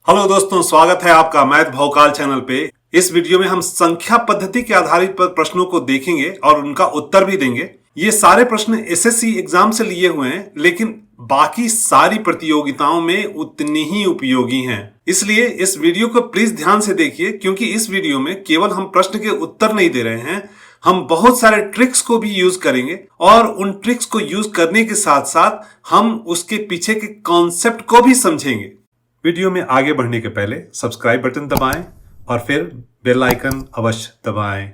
Hello दोस्तों, स्वागत है आपका मैथ भौकाल चैनल पे। इस वीडियो में हम संख्या पद्धति के आधारित पर प्रश्नों को देखेंगे और उनका उत्तर भी देंगे। ये सारे प्रश्न एसएससी एग्जाम से लिए हुए हैं, लेकिन बाकी सारी प्रतियोगिताओं में उतनी ही उपयोगी हैं। इसलिए इस वीडियो को प्लीज ध्यान से देखिए, क्योंकि इस वीडियो में केवल हम प्रश्न के उत्तर नहीं दे रहे हैं, हम बहुत सारे ट्रिक्स को भी यूज करेंगे और उन ट्रिक्स को यूज करने के साथ साथ हम उसके पीछे के कॉन्सेप्ट को भी समझेंगे। वीडियो में आगे बढ़ने के पहले सब्सक्राइब बटन दबाएं और फिर बेल आइकन अवश्य दबाएं।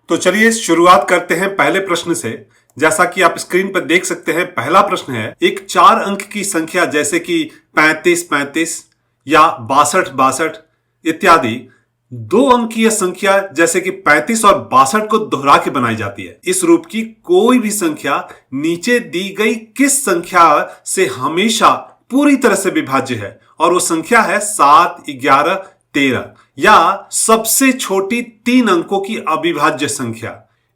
तो चलिए शुरुआत करते हैं पहले प्रश्न से। जैसा कि आप स्क्रीन पर देख सकते हैं, पहला प्रश्न है, एक 4 अंक की संख्या जैसे कि 35-35 या 62-62 इत्यादि 2 अंकीय संख्या जैसे कि 35 और 62 को दोहरा के बनाई जाती है। इस रूप की कोई भी संख्या नीचे दी गई किस संख्या से हमेशा पूरी तरह से विभाज्य है, और वो संख्या है 7, 11, 13 या सबसे छोटी 3 अंकों की अविभाज्य संख्या।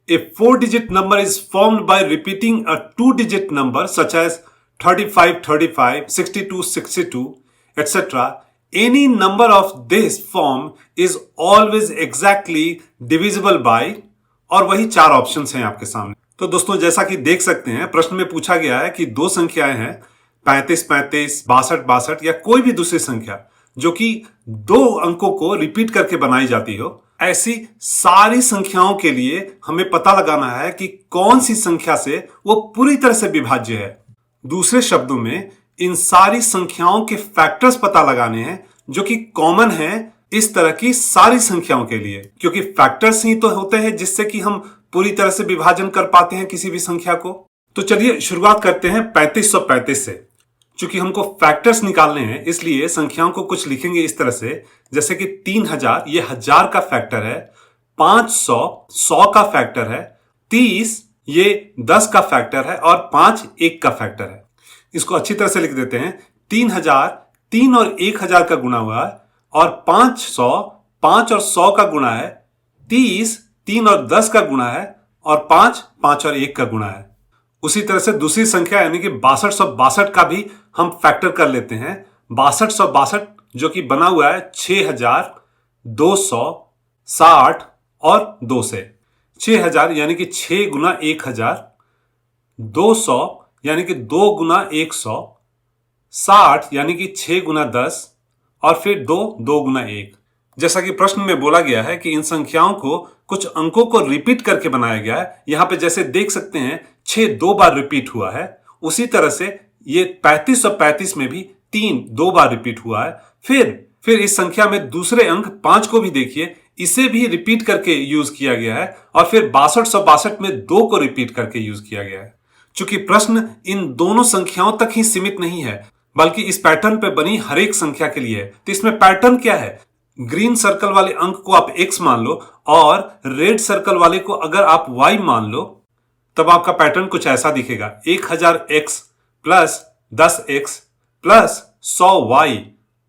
A 4-digit number is formed by repeating a 2-digit number such as 35, 35, 62, 62, etc. Any number of this form is always exactly divisible by, और वही 4 ऑप्शंस हैं आपके सामने। तो दोस्तों, जैसा कि देख सकते हैं, प्रश्न में पूछा गया है कि 2 संख्याएं हैं 35-35, 62-62 या कोई भी दूसरी संख्या जो कि 2 अंकों को रिपीट करके बनाई जाती हो। ऐसी सारी संख्याओं के लिए हमें पता लगाना है कि कौन सी संख्या से वो पूरी तरह से विभाज्य है। दूसरे शब्दों में, इन सारी संख्याओं के फैक्टर्स पता लगाने हैं जो कि कॉमन है इस तरह की सारी संख्याओं के लिए, क्योंकि फैक्टर्स ही तो होते हैं जिससे कि हम पूरी तरह से विभाजन कर पाते हैं किसी भी संख्या को। तो चलिए शुरुआत करते हैं 3535 से। चूंकि हमको फैक्टर्स निकालने हैं, इसलिए संख्याओं को कुछ लिखेंगे इस तरह से, जैसे कि 3000 ये 1000 का फैक्टर है, 500 100 का फैक्टर है, 30 ये 10 का फैक्टर है और 5 1 का फैक्टर है। इसको अच्छी तरह से लिख देते हैं। 3000 3 और 1000 का गुणा हुआ है, और 500 5 और 100 का गुणा है, 30 3 और 10 का गुणा है, और 5 5 और 1 का गुणा है। उसी तरह से दूसरी संख्या यानी कि 6262 का भी हम फैक्टर कर लेते हैं। 6262 जो कि बना हुआ है 6260 और 2 से। 6000 यानी कि 6 गुना 1000, 200 यानी कि 2 गुना 100, 60 यानी कि 6 गुना 10 और फिर 2 गुना 1। जैसा कि प्रश्न में बोला गया है कि इन संख्याओं को कुछ अंकों को रिपीट करके बनाया गया है। यहां पे जैसे देख सकते हैं 6 2 बार रिपीट हुआ है, उसी तरह से ये 3535 में भी 3 2 बार रिपीट हुआ है। फिर इस संख्या में दूसरे अंक 5 को भी देखिए, इसे भी रिपीट करके यूज किया गया है, और फिर 6262 में 2 को रिपीट करके यूज किया गया है। चूंकि प्रश्न इन दोनों संख्याओं तक ही सीमित नहीं है, बल्कि इस पैटर्न पर बनी हर एक संख्या के लिए है। तो इसमें पैटर्न क्या है? ग्रीन सर्कल वाले अंक को आप x मान लो और रेड सर्कल वाले को अगर आप y मान लो, तब आपका पैटर्न कुछ ऐसा दिखेगा। 1000x plus 10x plus 100y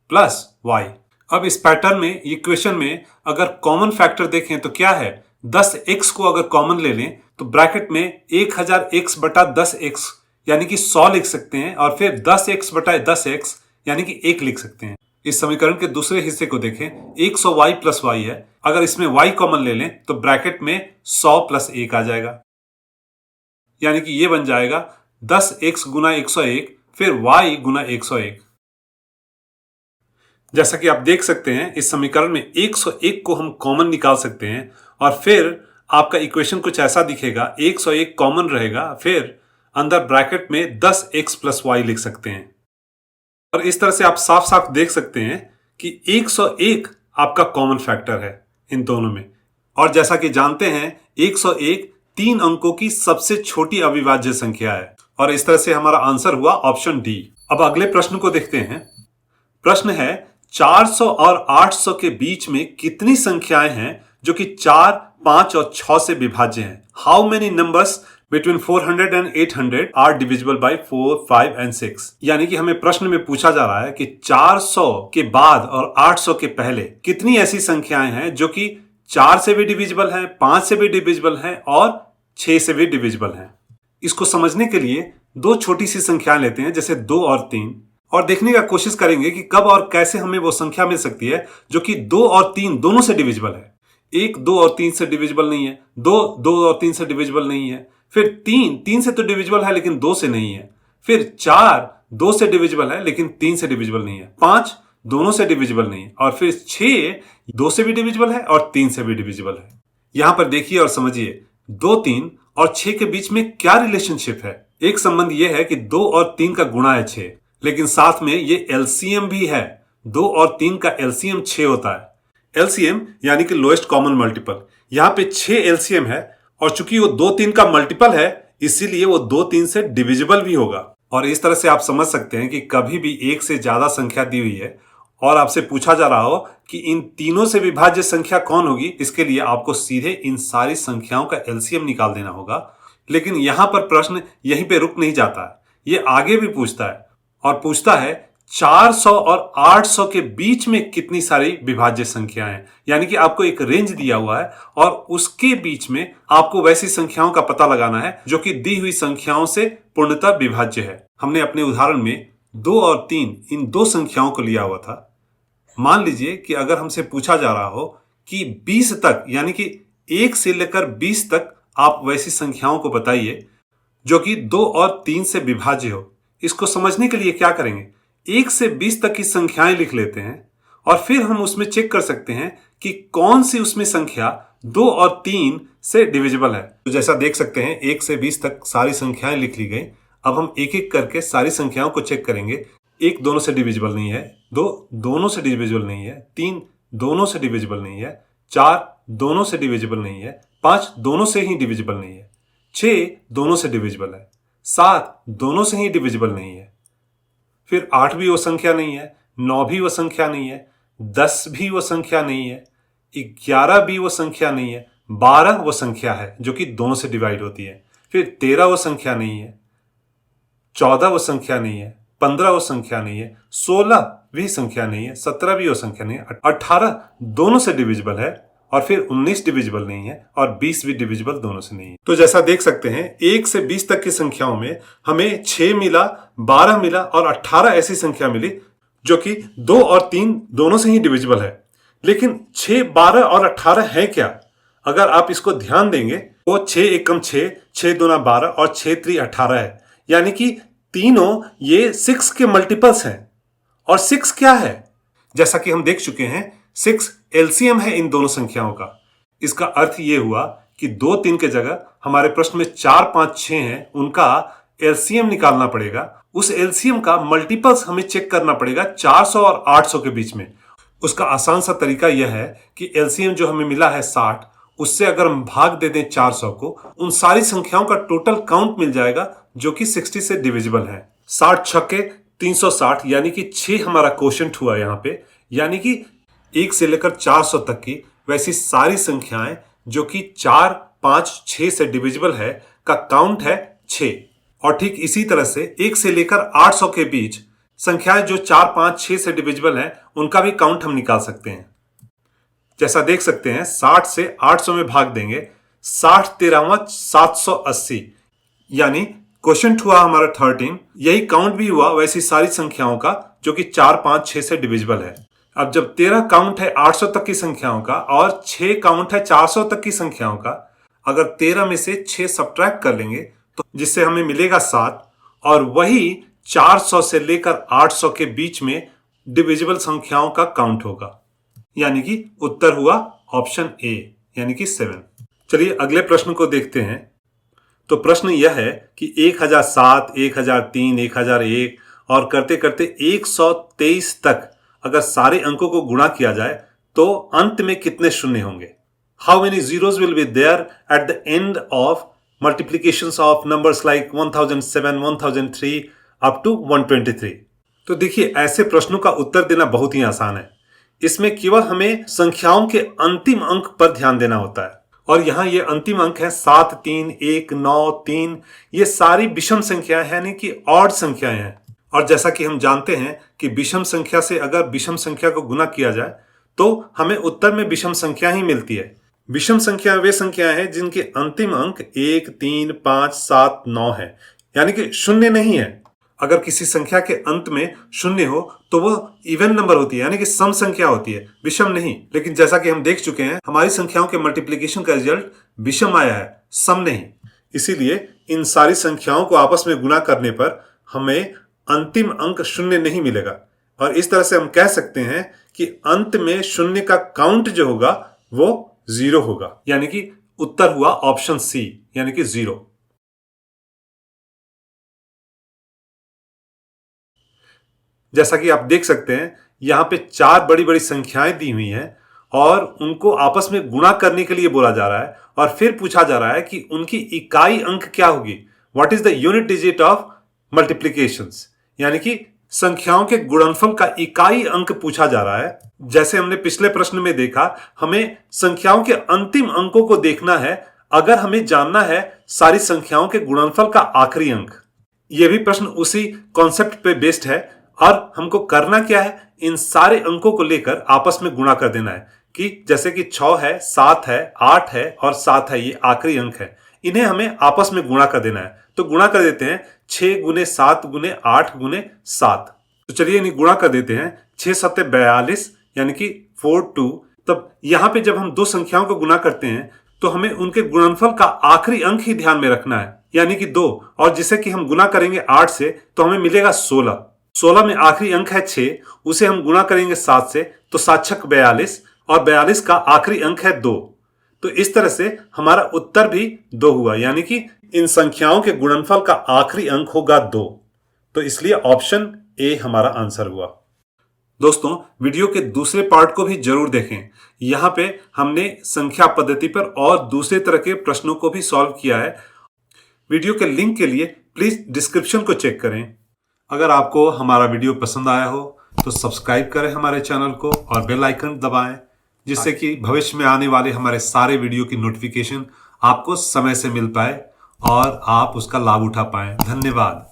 plus y। अब इस पैटर्न में, इक्वेशन में अगर कॉमन फैक्टर देखें तो क्या है? 10x को अगर कॉमन ले लें तो ब्रैकेट में 1000x बटा 10x यानी कि 100 लिख सकते हैं, और फिर 10x बटा 10x यानी कि 1 लिख सकते हैं। इस समीकरण के दूसरे हिस्से को देखें, 100y प्लस y है, अगर इसमें y कॉमन ले लें तो ब्रैकेट में 100 प्लस 1 आ जाएगा, यानी कि ये बन जाएगा 10x गुना 101 फिर y गुना 101। जैसा कि आप देख सकते हैं, इस समीकरण में 101 को हम कॉमन निकाल सकते हैं, और फिर आपका इक्वेशन कुछ ऐसा दिखेगा। 101 कॉमन रहेगा, फिर अंदर ब्रैकेट में 10x प्लस y लिख सकते हैं, और इस तरह से आप साफ साफ देख सकते हैं कि 101 आपका कॉमन फैक्टर है इन दोनों में। और जैसा कि जानते हैं, 101 3 अंकों की सबसे छोटी अविभाज्य संख्या है, और इस तरह से हमारा आंसर हुआ ऑप्शन डी। अब अगले प्रश्न को देखते हैं। प्रश्न है, 400 और 800 के बीच में कितनी संख्याएं हैं जो कि 4, 5 और 6 से विभाज्य हैं? How many numbers between 400 and 800 are divisible by 4, 5 and 6। यानी कि हमें प्रश्न में पूछा जा रहा है कि 400 के बाद और 800 के पहले कितनी ऐसी संख्याएं हैं जो कि 4 से भी डिविजिबल हैं, 5 से भी डिविजिबल हैं और 6 से भी डिविजिबल हैं। इसको समझने के लिए 2 छोटी सी संख्याएं लेते हैं, जैसे 2 और 3, और देखने का कोशिश करेंगे कि कब और कैसे हमें वो संख्या मिल सकती है जो कि 2 और 3 दोनों से डिविजिबल है। 1 2 और 3 से डिविजिबल नहीं है, 2 2 और 3 से डिविजिबल नहीं है, फिर 3 3 से तो डिविजिबल है लेकिन 2 से नहीं है, फिर 4 2 से डिविजिबल है लेकिन 3 से डिविजिबल नहीं है, 5 दोनों से डिविजिबल नहीं है, और फिर 6 2 से भी डिविजिबल है और 3 से भी डिविजिबल है। यहां पर देखिए और समझिए 2 3 और 6 के बीच में क्या रिलेशनशिप है। एक संबंध यह है कि 2 और 3 का गुणा है 6, लेकिन साथ में ये एलसीएम भी है। 2 और 3 का एलसीएम 6 होता है। एलसीएम यानी कि लोएस्ट कॉमन मल्टीपल। यहां पे 6 एलसीएम है और चूंकि वो 2 3 का मल्टीपल है इसीलिए वो 2 3 से डिविजिबल भी होगा। और इस तरह से आप समझ सकते हैं कि कभी भी एक से ज्यादा संख्या दी हुई है और आपसे पूछा जा रहा हो कि इन तीनों से विभाज्य संख्या कौन होगी, इसके लिए आपको सीधे इन सारी संख्याओं का एलसीएम निकाल देना होगा। लेकिन यहां पर प्रश्न यहीं पे रुक नहीं जाता है, ये आगे भी पूछता है और पूछता है 400 और 800 के बीच में कितनी सारी विभाज्य संख्याएं हैं। यानी कि आपको एक रेंज दिया हुआ है और उसके बीच में आपको वैसी संख्याओं का पता लगाना है जो कि दी हुई संख्याओं से पूर्णतः विभाज्य है। हमने अपने उदाहरण में 2 और 3 इन दो संख्याओं को लिया हुआ था। मान लीजिए कि अगर हमसे पूछा जा रहा हो कि 20 तक यानी कि 1 से लेकर 20 तक आप वैसी संख्याओं को बताइए जो कि 2 और 3 से विभाज्य हो। इसको समझने के लिए क्या करेंगे, 1 से 20 तक की संख्याएं लिख लेते हैं और फिर हम उसमें चेक कर सकते हैं कि कौन सी उसमें संख्या 2 और 3 से डिविजिबल है। तो जैसा देख सकते हैं 1 से 20 तक सारी संख्याएं लिख ली गई। अब हम एक एक करके सारी संख्याओं को चेक करेंगे। 1 दोनों से डिविजिबल नहीं है, 2 दोनों से डिविजिबल नहीं है, 3 दोनों से डिविजिबल नहीं है, 4 दोनों से डिविजिबल नहीं है, 5 दोनों से ही डिविजिबल नहीं है, 6 दोनों से डिविजिबल है, 7 दोनों से ही डिविजिबल नहीं है, फिर 8 भी वो संख्या नहीं है, 9 भी वो संख्या नहीं है, 10 भी वो संख्या नहीं है, 11 भी वो संख्या नहीं है, 12 वो संख्या है जो कि दोनों से डिवाइड होती है, फिर 13 वो संख्या नहीं है, 14 वो संख्या नहीं है, 15 वो संख्या नहीं है, 16 भी संख्या नहीं है, 17 भी वो संख्या नहीं है, 18 दोनों से डिविजिबल है और फिर 19 डिविजिबल नहीं है और 20 भी डिविजिबल दोनों से नहीं है। तो जैसा देख सकते हैं 1 से 20 तक की संख्याओं में हमें 6 मिला, 12 मिला और 18 ऐसी संख्या मिली जो कि 2 और 3 दोनों से ही डिविजिबल है। लेकिन 6, 12 और 18 है क्या? अगर आप इसको ध्यान देंगे वो 6 एकम 6, 6 दूना 12 और 6 3 18 है। यानी कि तीनों ये 6 के मल्टीपल्स हैं। और 6 क्या है? जैसा कि हम देख चुके हैं 6 एलसीएम है इन दोनों संख्याओं का। इसका अर्थ ये हुआ कि 2 3 के जगह हमारे प्रश्न में 4 5 6 हैं, उनका एलसीएम निकालना पड़ेगा। उस एलसीएम का मल्टीपल्स हमें चेक करना पड़ेगा 400 और 800 के बीच में। उसका आसान सा तरीका यह है कि एलसीएम जो हमें मिला है 60, उससे अगर हम भाग दे दें 400 को, उन सारी संख्याओं का टोटल काउंट मिल जाएगा जो कि 60 से डिविजिबल है। 60 छक्के 360 यानी कि 6 हमारा क्वोशंट हुआ यहाँ पे। यानी कि 1 से लेकर 400 तक की वैसी सारी संख्याएं जो कि 4 5 6 से डिविजिबल है का काउंट है 6। और ठीक इसी तरह से 1 से लेकर 800 के बीच संख्याएं जो 4 5 6 से डिविजिबल हैं उनका भी काउंट हम निकाल सकते हैं। जैसा देख सकते हैं 60 से 800 में भाग देंगे, 60 13वां 780 यानी क्वोशंट हुआ हमारा 13। यही काउंट भी हुआ वैसी सारी संख्याओं का जो कि 4 5 6 से डिविजिबल है। अब जब 13 काउंट है 800 तक की संख्याओं का और 6 काउंट है 400 तक की संख्याओं का, अगर 13 में से 6 सब्ट्रैक्ट कर लेंगे तो जिससे हमें मिलेगा 7, और वही 400 से लेकर 800 के बीच में डिविजिबल संख्याओं का काउंट होगा। यानी कि उत्तर हुआ ऑप्शन ए यानी कि 7। चलिए अगले प्रश्न को देखते हैं। तो प्रश्न यह है कि 1007, 1003, 1001 और करते करते 123 तक अगर सारे अंकों को गुणा किया जाए तो अंत में कितने शून्य होंगे? How many zeros will be there at the end of multiplications of numbers like 1007, 1003 up to 123? तो देखिए ऐसे प्रश्नों का उत्तर देना बहुत ही आसान है। इसमें केवल हमें संख्याओं के अंतिम अंक पर ध्यान देना होता है। और यहां ये अंतिम अंक है 7 3 1 9 3। ये सारी विषम संख्याएं हैं यानी कि ऑड संख्याएं हैं। और जैसा कि हम जानते हैं कि विषम संख्या से अगर विषम संख्या को गुना किया जाए तो हमें उत्तर में विषम संख्या ही मिलती है। विषम संख्या वे संख्याएं हैं जिनके अंतिम अंक 1 3 5 7 9 है, यानी कि शून्य नहीं है। अगर किसी संख्या के अंत में शून्य हो तो वो इवन नंबर होती है, यानी कि सम संख्या होती है, विषम नहीं। लेकिन जैसा कि हम देख चुके हैं, हमारी संख्याओं के मल्टीप्लीकेशन का रिजल्ट विषम आया है, सम नहीं। इसीलिए इन सारी संख्याओं को आपस में गुणा करने पर हमें अंतिम अंक शून्य नहीं मिलेगा। और इस तरह से हम कह सकते हैं कि अंत में शून्य का काउंट जो होगा वो 0 होगा, यानी कि उत्तर हुआ ऑप्शन सी, यानी कि 0। जैसा कि आप देख सकते हैं, यहां पे 4 बड़ी बड़ी संख्याएं दी हुई हैं और उनको आपस में गुणा करने के लिए बोला जा रहा है और फिर पूछा जा रहा है कि उनकी इकाई अंक क्या होगी, what is the unit digit of multiplications, यानी कि संख्याओं के गुणनफल का इकाई अंक पूछा जा रहा है। जैसे हमने पिछले प्रश्न में देखा, हमें संख्याओं के अंतिम अंकों को देखना है अगर हमें जानना है सारी संख्याओं के गुणनफल का आखिरी अंक। यह भी प्रश्न उसी कॉन्सेप्ट पे बेस्ड है और हमको करना क्या है, इन सारे अंकों को लेकर आपस में गुणा कर देना है। कि जैसे कि 6 है, 7 है, 8 है और 7 है, ये आखिरी अंक है, इन्हें हमें आपस में गुणा कर देना है। तो गुणा कर देते हैं 6 गुने 7 गुने 8 गुने 7। तो चलिए इन्हें गुणा कर देते हैं। 6 7 42, यानी कि 42। तब यहां पे जब हम दो संख्याओं को गुणा करते हैं तो हमें उनके गुणनफल का आखिरी अंक ही ध्यान में रखना है, यानी कि 2। और जिसे कि हम गुणा करेंगे 8 से तो हमें मिलेगा 16। 16 में आखिरी अंक है 6, उसे हम गुणा करेंगे 7 से तो 7 6 42 और 42 का आखिरी अंक है 2। तो इस तरह से हमारा उत्तर भी 2 हुआ, यानी कि इन संख्याओं के गुणनफल का आखिरी अंक होगा 2। तो इसलिए ऑप्शन ए हमारा आंसर हुआ। दोस्तों, वीडियो के दूसरे पार्ट को भी जरूर देखें। यहां पे हमने संख्या पद्धति पर और दूसरे तरह के प्रश्नों को भी सॉल्व किया है। वीडियो के लिंक के लिए प्लीज डिस्क्रिप्शन को चेक करें। अगर आपको हमारा वीडियो पसंद आया हो तो सब्सक्राइब करें हमारे चैनल को और बेल आइकन दबाएं, जिससे कि भविष्य में आने वाले हमारे सारे वीडियो की नोटिफिकेशन आपको समय से मिल पाए और आप उसका लाभ उठा पाएं। धन्यवाद।